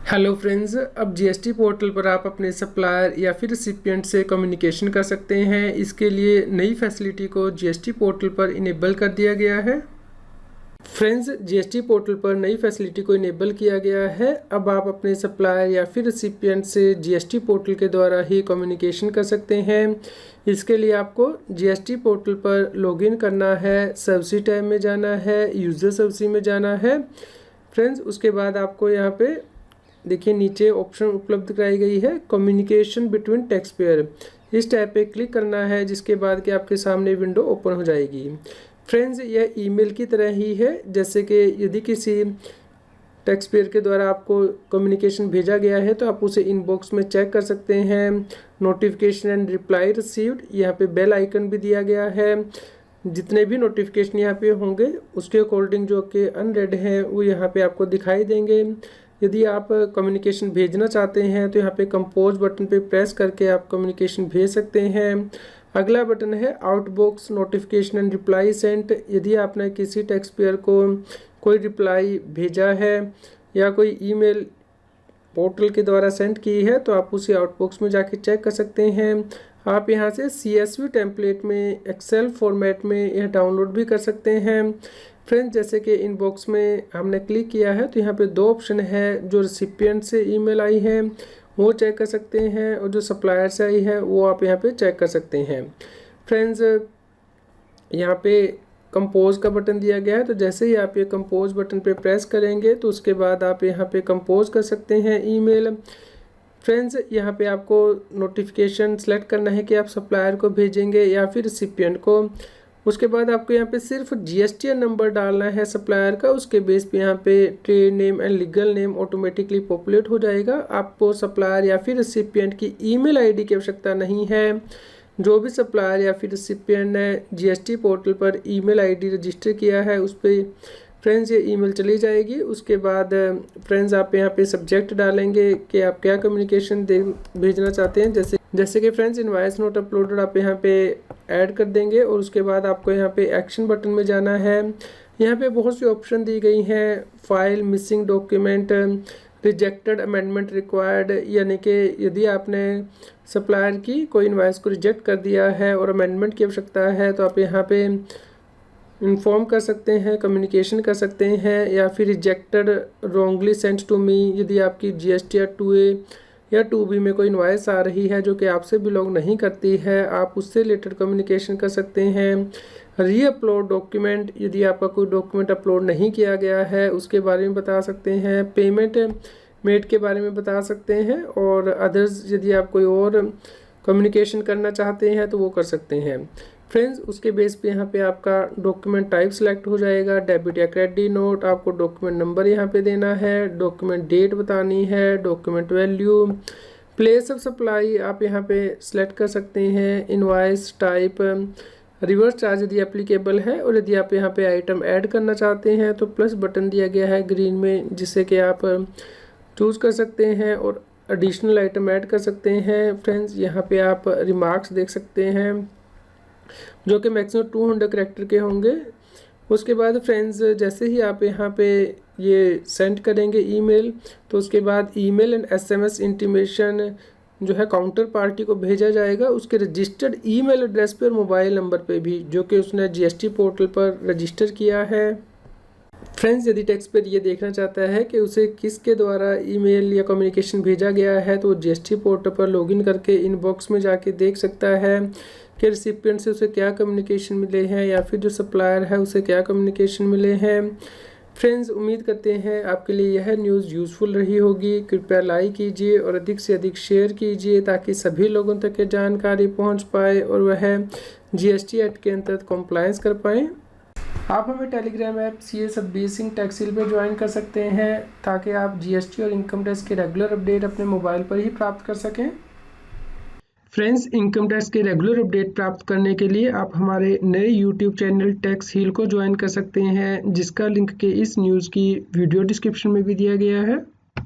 Hello friends, अब GST portal पर आप अपने सप्लायर या फिर रिसिपिएंट से कम्युनिकेशन कर सकते हैं। इसके लिए नई फैसिलिटी को जीएसटी पोर्टल पर इनेबल कर दिया गया है। फ्रेंड्स, जीएसटी पोर्टल पर नई फैसिलिटी को इनेबल किया गया है। अब आप अपने सप्लायर या फिर रिसिपिएंट से जीएसटी पोर्टल के द्वारा ही कम्युनिकेशन कर सकते हैं। इसके लिए आपको जीएसटी पोर्टल पर लॉगिन करना है, सर्विस टैब में जाना है, यूज़र सर्विस में जाना है। फ्रेंड्स, उसके बाद आपको यहाँ पे देखिए नीचे ऑप्शन उपलब्ध कराई गई है कम्युनिकेशन बिटवीन टैक्स पेयर। इस टैब पे क्लिक करना है, जिसके बाद कि आपके सामने विंडो ओपन हो जाएगी। फ्रेंड्स, यह ईमेल की तरह ही है, जैसे कि यदि किसी टैक्स पेयर के द्वारा आपको कम्युनिकेशन भेजा गया है तो आप उसे इनबॉक्स में चेक कर सकते हैं। नोटिफिकेशन एंड रिप्लाई रिसीव्ड, यहाँ पे बेल आइकन भी दिया गया है। जितने भी नोटिफिकेशन यहाँ पे होंगे उसके अकॉर्डिंग जो कि अनरेड हैं वो यहाँ पे आपको दिखाई देंगे। यदि आप कम्युनिकेशन भेजना चाहते हैं तो यहाँ पे कंपोज बटन पे प्रेस करके आप कम्युनिकेशन भेज सकते हैं। अगला बटन है outbox notification and reply sent. यदि आपने किसी टैक्स पेयर को कोई रिप्लाई भेजा है या कोई ईमेल पोर्टल के द्वारा सेंड की है तो आप उसे आउटबॉक्स में जाके चेक कर सकते हैं। आप यहाँ से CSV टेम्पलेट में, एक्सेल फॉर्मेट में यह डाउनलोड भी कर सकते हैं। फ्रेंड्स, जैसे कि इनबॉक्स में हमने क्लिक किया है तो यहाँ पे दो ऑप्शन है। जो रिसिपिएंट से ईमेल आई है वो चेक कर सकते हैं और जो सप्लायर से आई है वो आप यहाँ पे चेक कर सकते हैं। फ्रेंड्स, यहाँ पे कंपोज का बटन दिया गया है, तो जैसे ही आप ये कंपोज बटन पे प्रेस करेंगे तो उसके बाद आप यहाँ पे कंपोज कर सकते हैं ईमेल। फ्रेंड्स, यहाँ पे आपको नोटिफिकेशन सेलेक्ट करना है कि आप सप्लायर को भेजेंगे या फिर रिसिपिएंट को। उसके बाद आपको यहाँ पे सिर्फ GSTN नंबर डालना है सप्लायर का। उसके बेस पे यहाँ पे trade name and legal name automatically populate हो जाएगा। आपको सप्लायर या फिर रिसिपिएंट की ईमेल आईडी की आवश्यकता नहीं है। जो भी सप्लायर या फिर रिसिपिएंट ने GST पोर्टल पर ईमेल आईडी रजिस्टर किया है उस पर फ्रेंड्स ये ईमेल चली जाएगी। उसके बाद फ्रेंड्स आप यहाँ पे सब्जेक्ट डालेंगे कि आप क्या कम्युनिकेशन भेजना चाहते हैं। जैसे कि फ्रेंड्स इनवॉइस नोट अपलोडेड आप यहाँ पे ऐड कर देंगे और उसके बाद आपको यहाँ पे एक्शन बटन में जाना है। यहाँ पे बहुत सी ऑप्शन दी गई हैं, file, missing document, rejected amendment required, यानी कि यदि आपने सप्लायर की कोई इनवॉइस को रिजेक्ट कर दिया है और अमेंडमेंट की आवश्यकता है तो आप यहाँ पे इन्फॉर्म कर सकते हैं, कम्युनिकेशन कर सकते हैं। या फिर rejected wrongly sent to me, यदि आपकी GST या 2A या 2B में कोई इनवॉइस आ रही है जो कि आपसे बिलोंग नहीं करती है, आप उससे रिलेटेड कम्युनिकेशन कर सकते हैं। री अपलोड डॉक्यूमेंट, यदि आपका कोई डॉक्यूमेंट अपलोड नहीं किया गया है उसके बारे में बता सकते हैं। पेमेंट मेड के बारे में बता सकते हैं और अदर्स यदि आप कोई और कम्युनिकेशन करना चाहते हैं तो वो कर सकते हैं। फ्रेंड्स, उसके बेस पे यहाँ पे आपका डॉक्यूमेंट टाइप सेलेक्ट हो जाएगा, डेबिट या क्रेडिट नोट। आपको डॉक्यूमेंट नंबर यहाँ पे देना है, डॉक्यूमेंट डेट बतानी है, document value, place of supply आप यहाँ पे सेलेक्ट कर सकते हैं, इनवॉइस टाइप, रिवर्स चार्ज यदि एप्लीकेबल है, और यदि आप यहाँ पे आइटम ऐड करना चाहते हैं तो प्लस बटन दिया गया है ग्रीन में, जिससे कि आप चूज़ कर सकते हैं और एडिशनल आइटम ऐड कर सकते हैं। फ्रेंड्स, यहाँ पे आप रिमार्क्स देख सकते हैं जो कि मैक्सिमम 200 कैरेक्टर के होंगे। उसके बाद फ्रेंड्स, जैसे ही आप यहाँ पे ये सेंड करेंगे ईमेल तो उसके बाद ईमेल एंड SMS इंटीमेशन जो है काउंटर पार्टी को भेजा जाएगा उसके रजिस्टर्ड ईमेल एड्रेस पे और मोबाइल नंबर पे भी, जो कि उसने GST पोर्टल पर रजिस्टर किया है। फ्रेंड्स, यदि टैक्स पेयर ये देखना चाहता है कि उसे किसके द्वारा ईमेल या कम्युनिकेशन भेजा गया है तो वो GST पोर्टल पर लॉगिन करके इनबॉक्स में जाके देख सकता है कि रिसिपिएंट से उसे क्या कम्युनिकेशन मिले हैं या फिर जो सप्लायर है उसे क्या कम्युनिकेशन मिले हैं। फ्रेंड्स, उम्मीद करते हैं आपके लिए यह न्यूज़ यूज़फुल रही होगी। कृपया लाइक कीजिए और अधिक से अधिक शेयर कीजिए ताकि सभी लोगों तक ये जानकारी पहुंच पाए और वह GST एक्ट के अंतर्गत कॉम्प्लायंस कर पाएँ। आप हमें Telegram app CA Satbir Singh Tax Hill पर ज्वाइन कर सकते हैं ताकि आप GST और इनकम टैक्स के रेगुलर अपडेट अपने मोबाइल पर ही प्राप्त कर सकें। फ्रेंड्स, इनकम टैक्स के रेगुलर अपडेट प्राप्त करने के लिए आप हमारे नए YouTube चैनल टैक्स हिल को ज्वाइन कर सकते हैं, जिसका लिंक के इस न्यूज़ की वीडियो डिस्क्रिप्शन में भी दिया गया है।